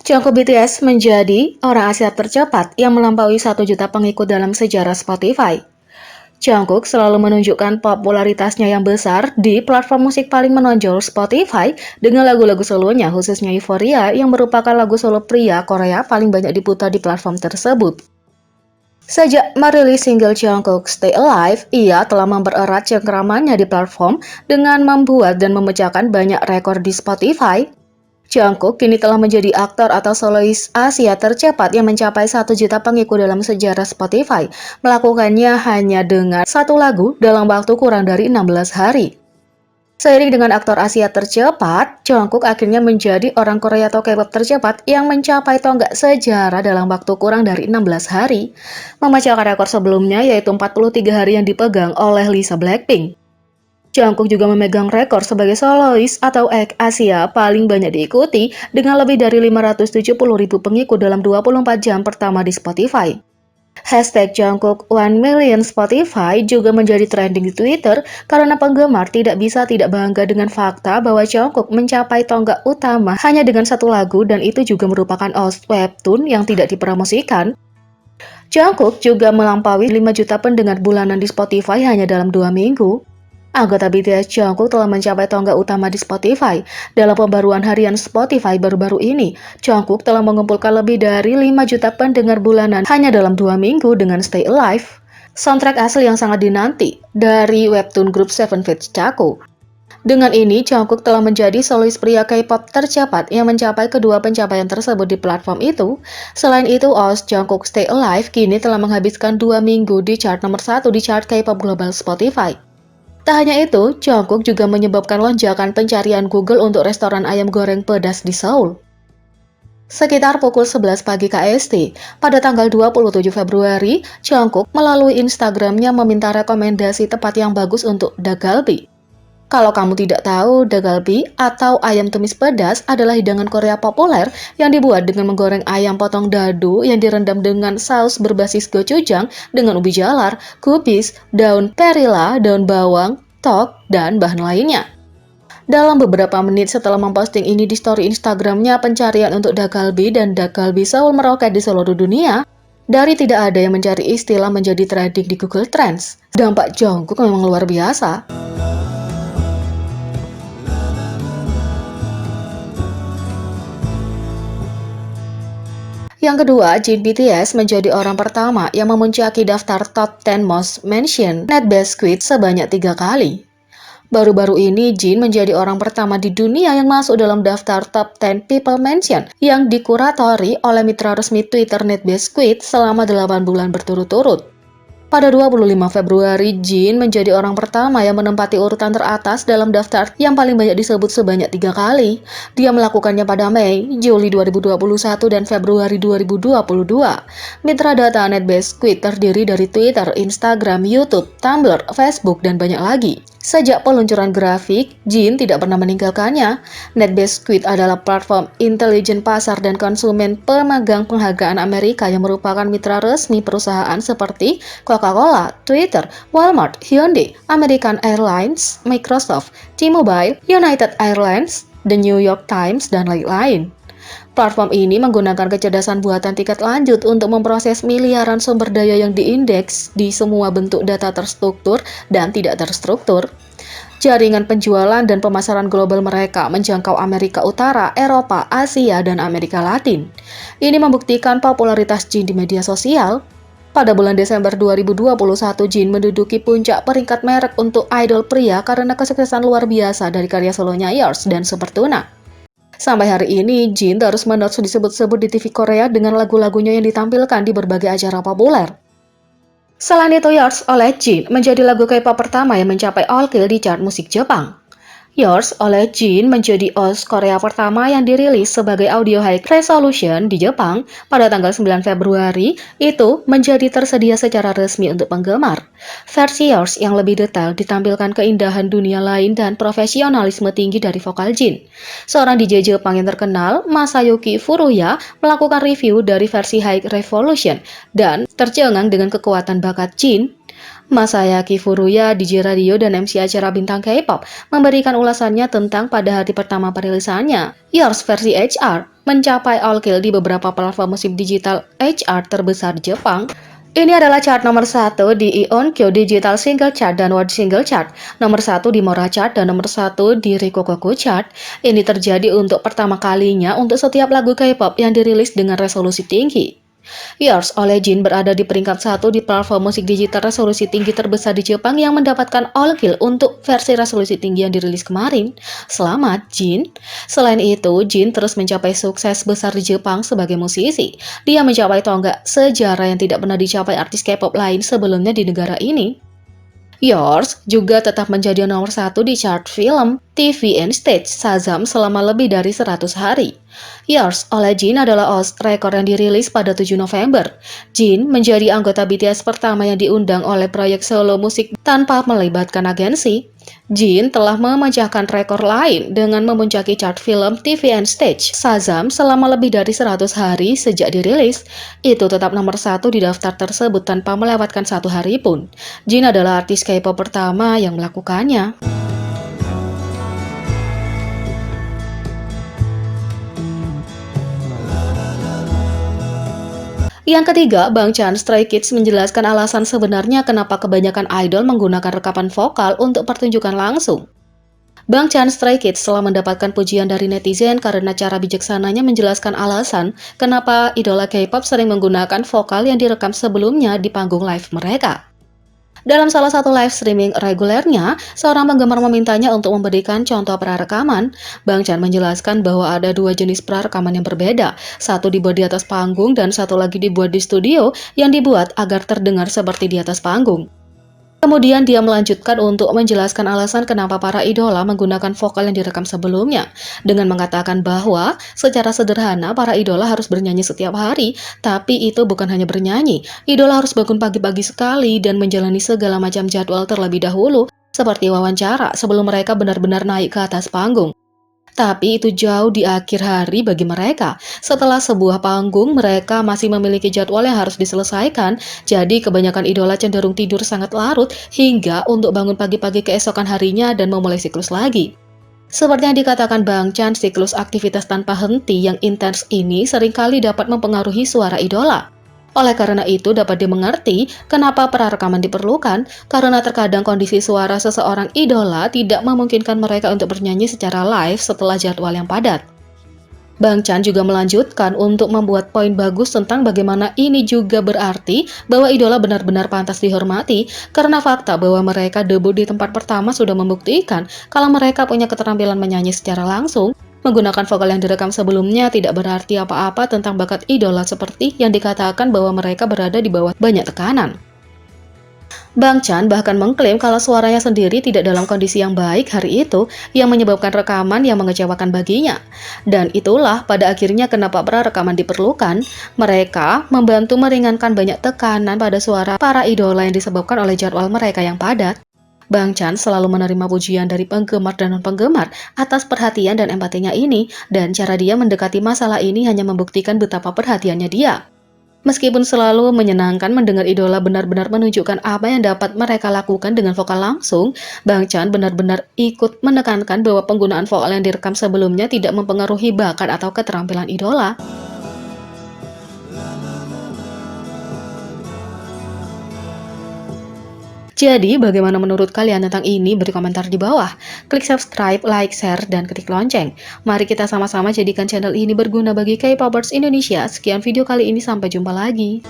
Jungkook BTS menjadi orang Asia tercepat yang melampaui 1 juta pengikut dalam sejarah Spotify. Jungkook selalu menunjukkan popularitasnya yang besar di platform musik paling menonjol Spotify dengan lagu-lagu solonya, khususnya Euphoria yang merupakan lagu solo pria Korea paling banyak diputar di platform tersebut. Sejak merilis single Jungkook Stay Alive, ia telah mempererat cengkeramannya di platform dengan membuat dan memecahkan banyak rekor di Spotify. Jungkook kini telah menjadi aktor atau solois Asia tercepat yang mencapai 1 juta pengikut dalam sejarah Spotify, melakukannya hanya dengan satu lagu dalam waktu kurang dari 16 hari. Seiring dengan aktor Asia tercepat, Jungkook akhirnya menjadi orang Korea atau K-pop tercepat yang mencapai tonggak sejarah dalam waktu kurang dari 16 hari, memecahkan rekor sebelumnya yaitu 43 hari yang dipegang oleh Lisa Blackpink. Jungkook juga memegang rekor sebagai solois atau act Asia paling banyak diikuti dengan lebih dari 570.000 pengikut dalam 24 jam pertama di Spotify. Hashtag Jungkook 1 million Spotify juga menjadi trending di Twitter karena penggemar tidak bisa tidak bangga dengan fakta bahwa Jungkook mencapai tonggak utama hanya dengan satu lagu dan itu juga merupakan OST webtoon yang tidak dipromosikan. Jungkook juga melampaui 5 juta pendengar bulanan di Spotify hanya dalam 2 minggu. Anggota BTS Jungkook telah mencapai tonggak utama di Spotify. Dalam pembaruan harian Spotify baru-baru ini, Jungkook telah mengumpulkan lebih dari 5 juta pendengar bulanan hanya dalam 2 minggu dengan Stay Alive, soundtrack asli yang sangat dinanti dari webtoon grup Seven Feet Chaco. Dengan ini, Jungkook telah menjadi solois pria K-pop tercepat yang mencapai kedua pencapaian tersebut di platform itu. Selain itu, OST Jungkook Stay Alive kini telah menghabiskan 2 minggu di chart nomor 1 di chart K-pop global Spotify. Tak hanya itu, Jungkook juga menyebabkan lonjakan pencarian Google untuk restoran ayam goreng pedas di Seoul. Sekitar pukul 11 pagi KST, pada tanggal 27 Februari, Jungkook melalui Instagramnya meminta rekomendasi tempat yang bagus untuk Dak-galbi. Kalau kamu tidak tahu, Dak-galbi atau ayam tumis pedas adalah hidangan Korea populer yang dibuat dengan menggoreng ayam potong dadu yang direndam dengan saus berbasis gochujang dengan ubi jalar, kubis, daun perila, daun bawang, tok, dan bahan lainnya. Dalam beberapa menit setelah memposting ini di story Instagramnya, pencarian untuk Dak-galbi dan Dak-galbi Seoul meroket di seluruh dunia. Dari tidak ada yang mencari istilah menjadi trending di Google Trends. Dampak Jungkook memang luar biasa. Yang kedua, Jin BTS menjadi orang pertama yang memuncaki daftar Top 10 Most Mentioned Net Biscuit sebanyak 3 kali. Baru-baru ini, Jin menjadi orang pertama di dunia yang masuk dalam daftar Top 10 People Mentioned yang dikuratori oleh mitra resmi Twitter NetBiscuit selama 8 bulan berturut-turut. Pada 25 Februari, Jin menjadi orang pertama yang menempati urutan teratas dalam daftar yang paling banyak disebut sebanyak 3 kali. Dia melakukannya pada Mei, Juli 2021, dan Februari 2022. Mitra data NetBiscuit terdiri dari Twitter, Instagram, YouTube, Tumblr, Facebook, dan banyak lagi. Sejak peluncuran grafik, Jin tidak pernah meninggalkannya. NetBiscuit adalah platform intelijen pasar dan konsumen pemegang penghargaan Amerika yang merupakan mitra resmi perusahaan seperti Coca-Cola, Twitter, Walmart, Hyundai, American Airlines, Microsoft, T-Mobile, United Airlines, The New York Times, dan lain-lain. Platform ini menggunakan kecerdasan buatan tingkat lanjut untuk memproses miliaran sumber daya yang diindeks di semua bentuk data terstruktur dan tidak terstruktur. Jaringan penjualan dan pemasaran global mereka menjangkau Amerika Utara, Eropa, Asia, dan Amerika Latin. Ini membuktikan popularitas Jin di media sosial. Pada bulan Desember 2021, Jin menduduki puncak peringkat merek untuk idol pria karena kesuksesan luar biasa dari karya solonya Yours dan Super Tuna. Sampai hari ini, Jin terus-menerus disebut-sebut di TV Korea dengan lagu-lagunya yang ditampilkan di berbagai acara populer. Selain itu, Yours oleh Jin menjadi lagu K-pop pertama yang mencapai all kill di chart musik Jepang. Yours oleh Jin menjadi OST Korea pertama yang dirilis sebagai audio high resolution di Jepang pada tanggal 9 Februari. Itu menjadi tersedia secara resmi untuk penggemar. Versi Yours yang lebih detail ditampilkan keindahan dunia lain dan profesionalisme tinggi dari vokal Jin. Seorang DJ Jepang yang terkenal, Masayuki Furuya, melakukan review dari versi high resolution dan tercengang dengan kekuatan bakat Jin. Masayuki Furuya, DJ radio dan MC acara bintang K-pop, memberikan ulasannya tentang pada hari pertama perilisannya, Yours versi HR. mencapai all kill di beberapa platform musik digital HR terbesar Jepang. Ini adalah chart nomor 1 di Ionkyo Digital Single Chart dan World Single Chart, nomor 1 di Mora Chart, dan nomor 1 di Rikokoku Chart. Ini terjadi untuk pertama kalinya untuk setiap lagu K-pop yang dirilis dengan resolusi tinggi. Yours oleh Jin berada di peringkat 1 di platform musik digital resolusi tinggi terbesar di Jepang yang mendapatkan all kill untuk versi resolusi tinggi yang dirilis kemarin. Selamat, Jin! Selain itu, Jin terus mencapai sukses besar di Jepang sebagai musisi. Dia mencapai tonggak sejarah yang tidak pernah dicapai artis K-pop lain sebelumnya di negara ini. Yours juga tetap menjadi nomor 1 di chart film, TV, and stage Shazam selama lebih dari 100 hari. Yours oleh Jin adalah rekor yang dirilis pada 7 November. Jin menjadi anggota BTS pertama yang diundang oleh proyek solo musik tanpa melibatkan agensi. Jin telah memecahkan rekor lain dengan memuncaki chart film, TV, and stage Shazam selama lebih dari 100 hari sejak dirilis. Itu tetap nomor 1 di daftar tersebut tanpa melewatkan 1 hari pun. Jin adalah artis K-pop pertama yang melakukannya. Yang ketiga, Bang Chan Stray Kids menjelaskan alasan sebenarnya kenapa kebanyakan idol menggunakan rekaman vokal untuk pertunjukan langsung. Bang Chan Stray Kids telah mendapatkan pujian dari netizen karena cara bijaksananya menjelaskan alasan kenapa idola K-pop sering menggunakan vokal yang direkam sebelumnya di panggung live mereka. Dalam salah satu live streaming regulernya, seorang penggemar memintanya untuk memberikan contoh prarekaman. Bang Chan menjelaskan bahwa ada 2 jenis prarekaman yang berbeda. Satu dibuat di atas panggung dan satu lagi dibuat di studio yang dibuat agar terdengar seperti di atas panggung. Kemudian dia melanjutkan untuk menjelaskan alasan kenapa para idola menggunakan vokal yang direkam sebelumnya, dengan mengatakan bahwa secara sederhana para idola harus bernyanyi setiap hari, tapi itu bukan hanya bernyanyi. Idola harus bangun pagi-pagi sekali dan menjalani segala macam jadwal terlebih dahulu, seperti wawancara sebelum mereka benar-benar naik ke atas panggung. Tapi itu jauh di akhir hari bagi mereka. Setelah sebuah panggung, mereka masih memiliki jadwal yang harus diselesaikan. Jadi kebanyakan idola cenderung tidur sangat larut hingga untuk bangun pagi-pagi keesokan harinya dan memulai siklus lagi. Seperti yang dikatakan Bang Chan, siklus aktivitas tanpa henti yang intens ini seringkali dapat mempengaruhi suara idola. Oleh karena itu dapat dimengerti kenapa prarekaman diperlukan, karena terkadang kondisi suara seseorang idola tidak memungkinkan mereka untuk bernyanyi secara live setelah jadwal yang padat. Bang Chan juga melanjutkan untuk membuat poin bagus tentang bagaimana ini juga berarti bahwa idola benar-benar pantas dihormati, karena fakta bahwa mereka debut di tempat pertama sudah membuktikan kalau mereka punya keterampilan menyanyi secara langsung. Menggunakan vokal yang direkam sebelumnya tidak berarti apa-apa tentang bakat idola seperti yang dikatakan bahwa mereka berada di bawah banyak tekanan. Bang Chan bahkan mengklaim kalau suaranya sendiri tidak dalam kondisi yang baik hari itu yang menyebabkan rekaman yang mengecewakan baginya. Dan itulah pada akhirnya kenapa prarekaman diperlukan. Mereka membantu meringankan banyak tekanan pada suara para idola yang disebabkan oleh jadwal mereka yang padat. Bang Chan selalu menerima pujian dari penggemar dan non-penggemar atas perhatian dan empatinya ini, dan cara dia mendekati masalah ini hanya membuktikan betapa perhatiannya dia. Meskipun selalu menyenangkan mendengar idola benar-benar menunjukkan apa yang dapat mereka lakukan dengan vokal langsung, Bang Chan benar-benar ikut menekankan bahwa penggunaan vokal yang direkam sebelumnya tidak mempengaruhi bakat atau keterampilan idola. Jadi, bagaimana menurut kalian tentang ini? Beri komentar di bawah. Klik subscribe, like, share, dan klik lonceng. Mari kita sama-sama jadikan channel ini berguna bagi K-popers Indonesia. Sekian video kali ini, sampai jumpa lagi.